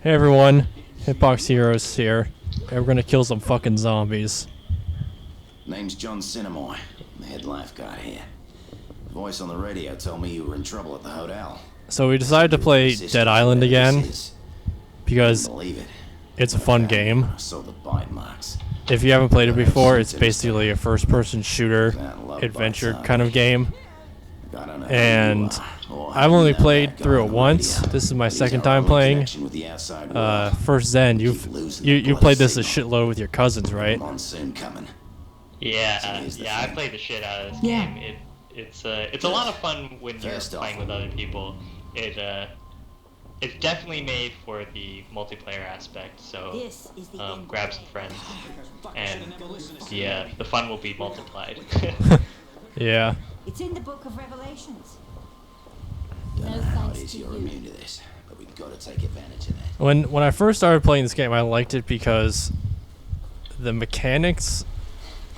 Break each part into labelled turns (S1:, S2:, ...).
S1: Hey everyone, Hitbox Heroes here, and we're gonna kill some fucking zombies.
S2: Name's John Cinemoy. I'm the head lifeguard here. The voice on the radio told me you were in trouble at the hotel.
S1: So we decided to play Dead Island again, because it's a fun game.
S2: I saw the bite marks.
S1: If you haven't played it before, it's basically a first-person shooter, adventure kind of game. And I've only played through it once. This is my second time playing. FIRSTZEN, you played this a shitload with your cousins, right?
S3: Yeah, I played the shit out of this game. It's a lot of fun when you're playing with other people. It's definitely made for the multiplayer aspect, so grab some friends, and the fun will be multiplied.
S1: Yeah.
S4: It's in the Book of Revelations.
S2: Don't know how it is you're immune to this, but we've got to take advantage of that.
S1: When I first started playing this game, I liked it because the mechanics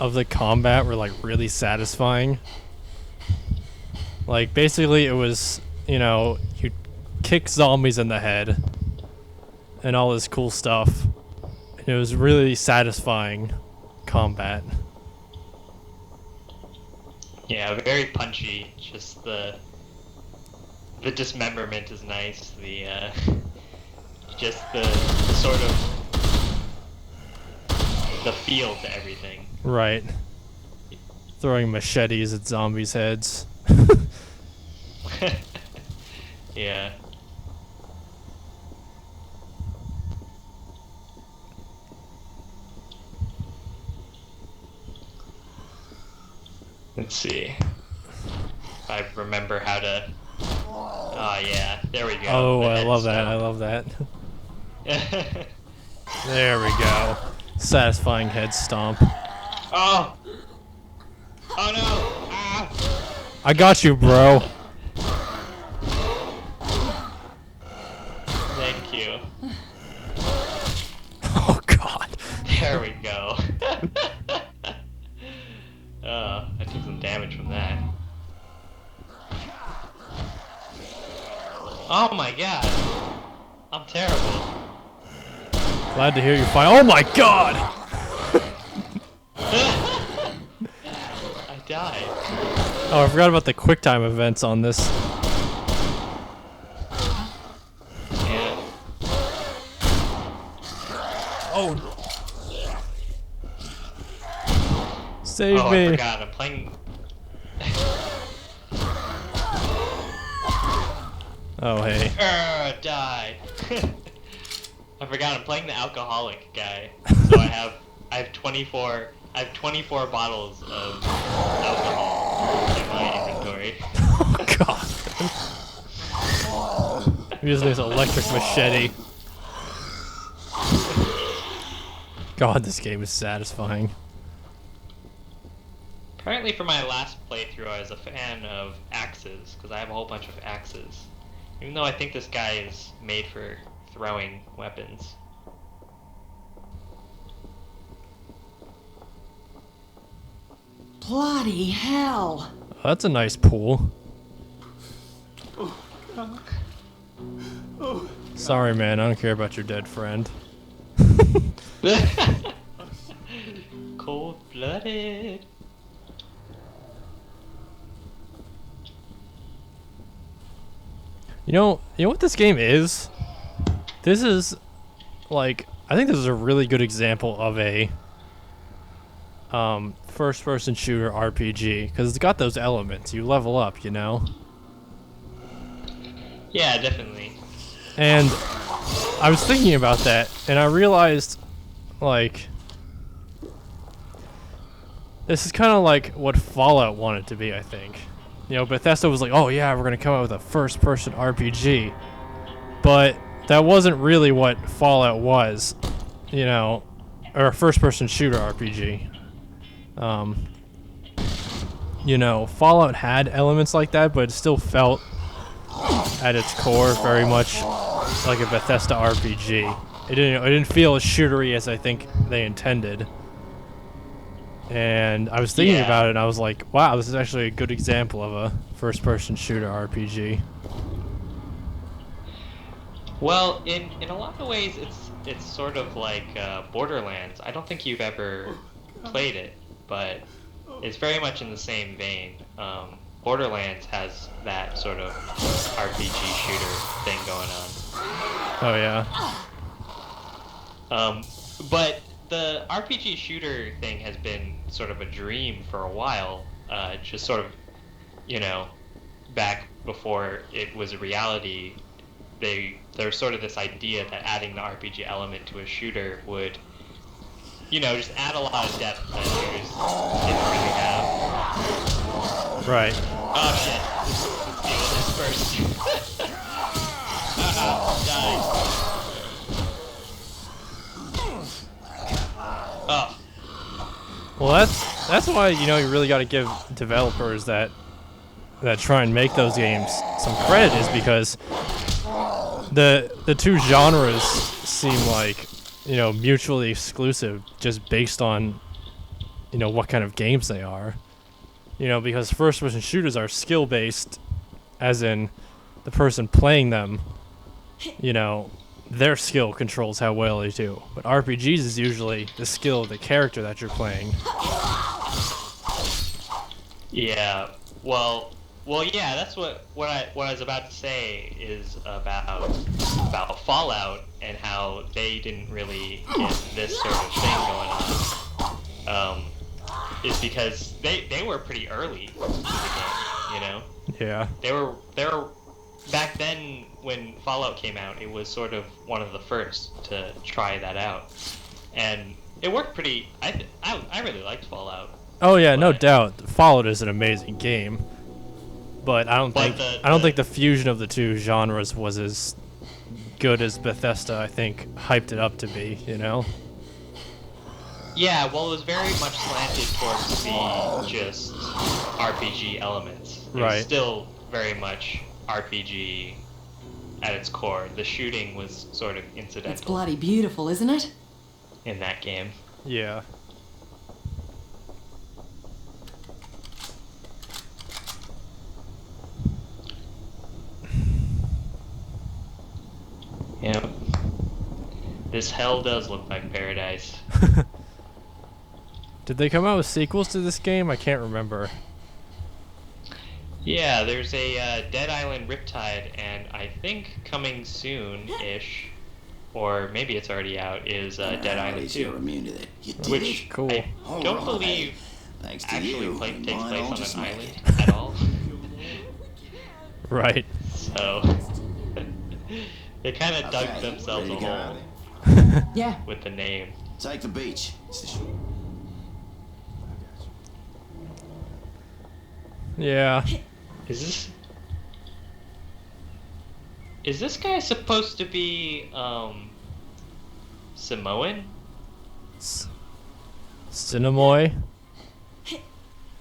S1: of the combat were like really satisfying. Like basically it was, you know, you kick zombies in the head and all this cool stuff. And it was really satisfying combat.
S3: Yeah, very punchy. Just the dismemberment is nice. Just the sort of the feel to everything.
S1: Right. Throwing machetes at zombies' heads.
S3: Yeah. Let's see. If I remember how to... Oh yeah, there we go.
S1: Oh, I love that, I love that. There we go. Satisfying head stomp.
S3: Oh! Oh no! Ah!
S1: I got you, bro.
S3: Thank you.
S1: Oh god.
S3: There we go. I took some damage from that. Oh my god! I'm terrible.
S1: Glad to hear you fine. Oh my god!
S3: I died.
S1: Oh, I forgot about the QuickTime events on this.
S3: Yeah.
S1: Oh. Save me.
S3: I forgot. I'm playing.
S1: Oh, hey.
S3: Die. I forgot. I'm playing the alcoholic guy, so I have 24 bottles of alcohol in my inventory.
S1: Oh god. He using this electric machete. God, this game is satisfying.
S3: Apparently for my last playthrough I was a fan of axes, because I have a whole bunch of axes. Even though I think this guy is made for throwing weapons.
S4: Bloody hell!
S1: Oh, that's a nice pool. Sorry, man. I don't care about your dead friend.
S3: Cold-blooded.
S1: You know what this game is? This is, like, I think this is a really good example of a first-person shooter RPG, because it's got those elements. You level up, you know?
S3: Yeah, definitely.
S1: And I was thinking about that, and I realized, like, this is kind of like what Fallout wanted to be, I think. You know, Bethesda was like, oh yeah, we're going to come out with a first-person RPG. But that wasn't really what Fallout was, you know, or a first-person shooter RPG. You know, Fallout had elements like that, but it still felt, at its core, very much like a Bethesda RPG. It didn't feel as shootery as I think they intended. And I was thinking about it, and I was like, wow, this is actually a good example of a first-person shooter RPG.
S3: Well, in a lot of ways, it's sort of like Borderlands. I don't think you've ever played it, but it's very much in the same vein. Borderlands has that sort of RPG shooter thing going on.
S1: Oh yeah.
S3: But the RPG shooter thing has been sort of a dream for a while. Just sort of, you know, back before it was a reality. There's sort of this idea that adding the RPG element to a shooter would, you know, just add a lot of depth that shooters didn't really have.
S1: Right.
S3: Oh shit. Let's deal with this first. Die. Oh.
S1: Well, that's why, you know, you really got to give developers that try and make those games some credit, is because the two genres seem like, you know, mutually exclusive just based on, you know, what kind of games they are. You know, because first-person shooters are skill-based, as in the person playing them, you know, their skill controls how well they do. But RPGs is usually the skill of the character that you're playing.
S3: Yeah. Well, yeah. That's what I was about to say is about Fallout and how they didn't really get this sort of thing going on. Is because they were pretty early to the game, you know?
S1: Yeah.
S3: They were back then when Fallout came out, it was sort of one of the first to try that out. And it worked pretty. I really liked Fallout.
S1: Oh yeah, no doubt. Fallout is an amazing game. But I don't think the fusion of the two genres was as good as Bethesda, I think, hyped it up to be, you know?
S3: Yeah, well, it was very much slanted towards the just RPG elements. It was still very much RPG at its core. The shooting was sort of incidental.
S5: It's bloody beautiful, isn't it?
S3: In that game.
S1: Yeah.
S3: Yep. This hell does look like paradise.
S1: Did they come out with sequels to this game? I can't remember.
S3: Yeah, there's a Dead Island Riptide, and I think coming soon-ish, or maybe it's already out, is Dead Island 2.
S2: You're immune to that. You did
S3: Which
S2: it.
S1: Cool.
S3: I don't
S2: Alright.
S3: believe
S2: Thanks to
S3: actually
S2: you,
S3: takes
S2: mine all
S3: place
S2: just
S3: on an
S2: make
S3: island
S2: it.
S3: at all.
S1: Right.
S3: So they kind of dug
S2: Okay,
S3: themselves a
S2: ready to go
S3: hole
S2: then?
S5: Yeah.
S3: with the name.
S2: Take the beach.
S1: Yeah.
S3: Is this guy supposed to be Samoan?
S1: Cinemoy?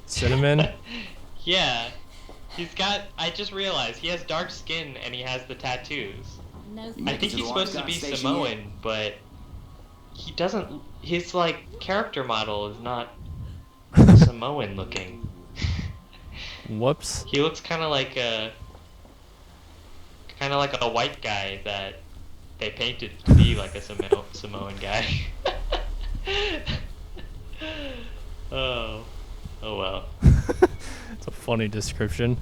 S1: Cinnamon?
S3: Yeah. He's got, I just realized, he has dark skin and he has the tattoos.
S4: No,
S2: You
S3: I
S2: make
S3: think
S2: it to
S3: he's
S2: the
S3: supposed to
S2: lifeguard
S3: be
S2: station
S3: Samoan,
S2: yet?
S3: but he doesn't, his like character model is not Samoan looking.
S1: Whoops.
S3: He looks kind of like a white guy that they painted to be like a Samoan guy. Oh well.
S1: It's a funny description.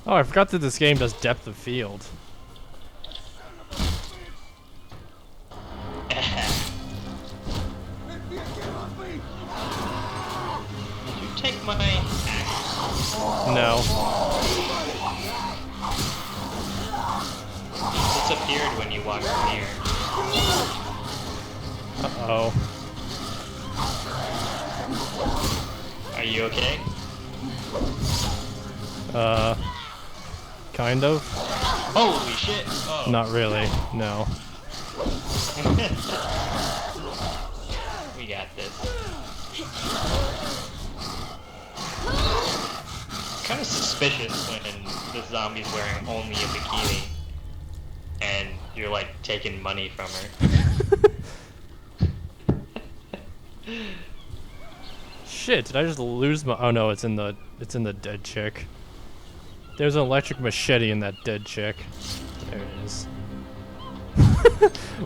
S1: Oh, I forgot that this game does depth of field.
S3: Did you take my axe?
S1: No.
S3: It disappeared when you walked near.
S1: Uh-oh.
S3: Are you okay?
S1: Kind of.
S3: Holy shit! Oh.
S1: Not really, no.
S3: We got this. Kind of suspicious when the zombie's wearing only a bikini and you're like taking money from her.
S1: Shit, did I just lose my... Oh no, it's in the dead chick. There's an electric machete in that dead chick.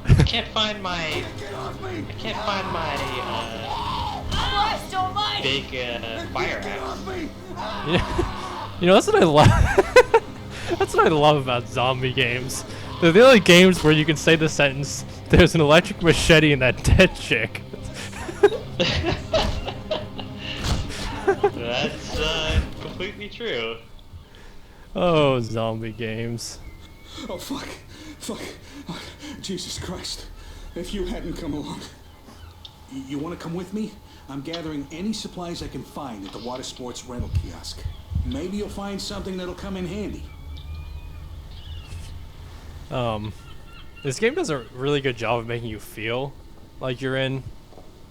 S3: I can't find my big fire axe.
S1: Yeah. You know, that's what I love. That's what I love about zombie games. They're the only games where you can say the sentence, "There's an electric machete in that dead chick."
S3: That's completely true.
S1: Oh, zombie games.
S5: Oh, fuck. Fuck. Oh, Jesus Christ. If you hadn't come along. You want to come with me? I'm gathering any supplies I can find at the water sports rental kiosk. Maybe you'll find something that'll come in handy.
S1: This game does a really good job of making you feel like you're in,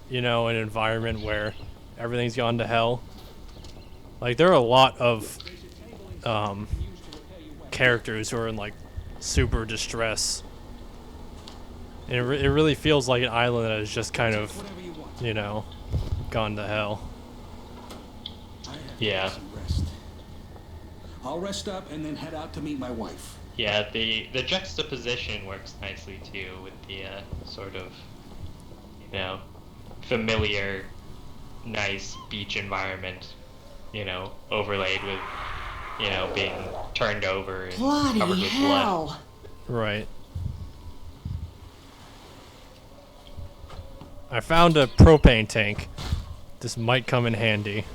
S1: you know, an environment where everything's gone to hell. Like, there are a lot of characters who are in, like, super distress. And it really feels like an island that has just kind of, you know, gone to hell.
S3: Yeah.
S5: I'll rest up and then head out to meet my wife.
S3: Yeah, the juxtaposition works nicely too with the sort of, you know, familiar, nice beach environment, you know, overlaid with, you know, being turned over and covered with blood.
S1: Right. I found a propane tank. This might come in handy.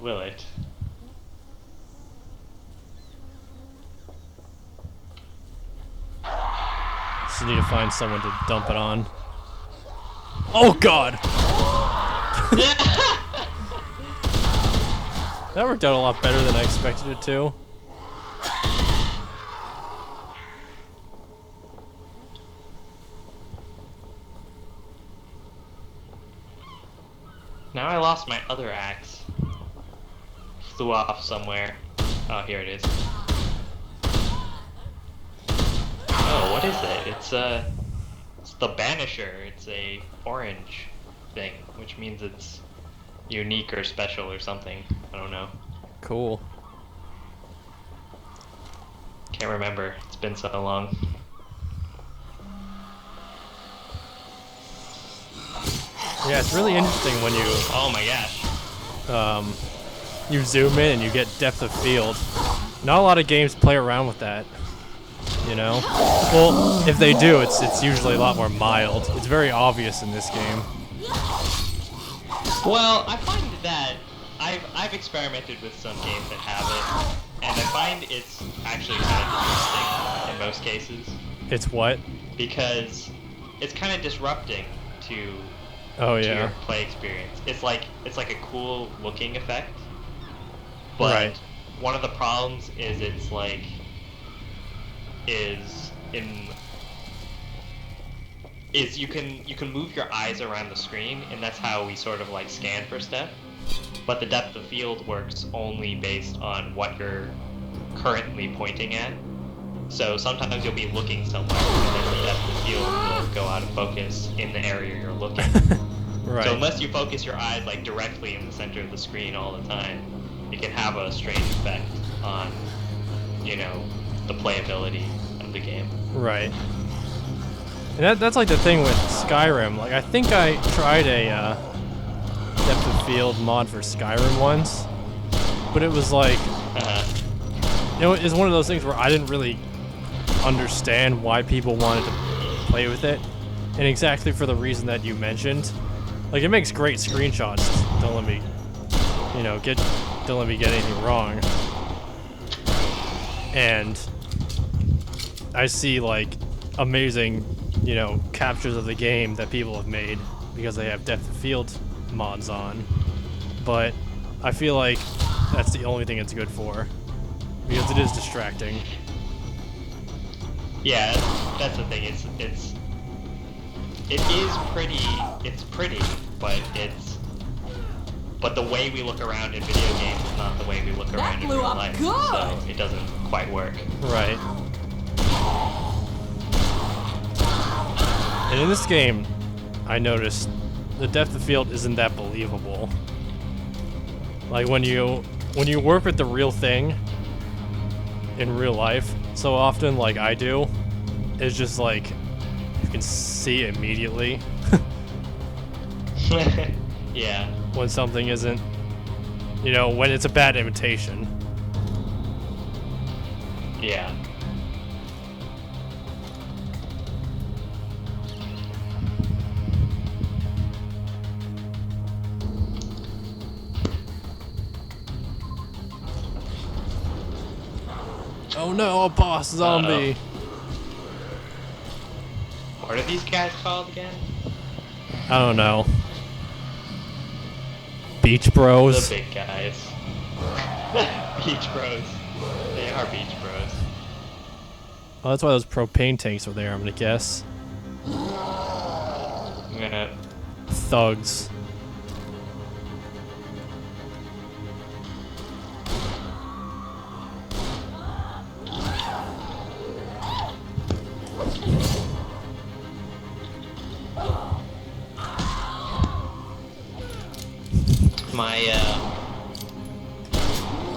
S3: Will it?
S1: Just need to find someone to dump it on. Oh God! That worked out a lot better than I expected it to.
S3: Now I lost my other axe. Flew off somewhere. Oh, here it is. Oh, what is it? It's the Banisher. It's a orange thing, which means it's unique or special or something. I don't know.
S1: Cool.
S3: Can't remember. It's been so long.
S1: Yeah, it's really interesting when you
S3: Oh my gosh.
S1: you zoom in and you get depth of field. Not a lot of games play around with that, you know? Well, if they do, it's usually a lot more mild. It's very obvious in this game.
S3: Well, I find that I've experimented with some games that have it, and I find it's actually kind of interesting in most cases.
S1: It's what?
S3: Because it's kind of disrupting to
S1: Oh
S3: to
S1: yeah.
S3: your play experience. It's like a cool looking effect, but
S1: Right.
S3: one of the problems is you can move your eyes around the screen, and that's how we sort of like scan for stuff. But the depth of field works only based on what you're currently pointing at. So sometimes you'll be looking somewhere, and then the depth of field will go out of focus in the area you're looking.
S1: Right.
S3: So unless you focus your eyes like directly in the center of the screen all the time, it can have a strange effect on, you know, the playability of the game.
S1: Right. And that's like the thing with Skyrim. Like, I think I tried a depth of field mod for Skyrim once, but it was like, you know, it's one of those things where I didn't really understand why people wanted to play with it, and exactly for the reason that you mentioned. Like, it makes great screenshots. Don't let me, you know, don't let me get anything wrong. And I see like amazing, you know, captures of the game that people have made because they have depth of field mods on. But I feel like that's the only thing it's good for, because it is distracting.
S3: Yeah, that's the thing. It's pretty, but the way we look around in video games is not the way we look around in real life. So it doesn't quite work.
S1: Right. And in this game, I noticed the depth of field isn't that believable. Like when you work with the real thing, in real life so often, like I do, is just like you can see immediately
S3: Yeah.
S1: when something isn't, you know, when it's a bad imitation.
S3: Yeah.
S1: Oh no, a boss zombie.
S3: What are these guys called again?
S1: I don't know. Beach Bros.
S3: The big guys. Beach Bros. They are Beach Bros.
S1: Oh, that's why those propane tanks are there, I'm gonna guess.
S3: I'm gonna...
S1: Thugs.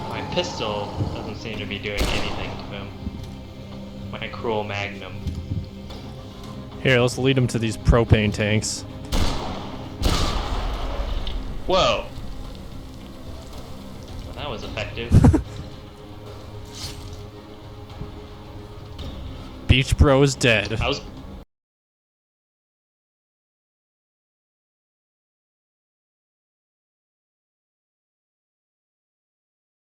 S3: My pistol doesn't seem to be doing anything to him. My cruel magnum.
S1: Here, let's lead them to these propane tanks.
S3: Whoa! Well, that was effective.
S1: Beach Bros dead.
S3: I was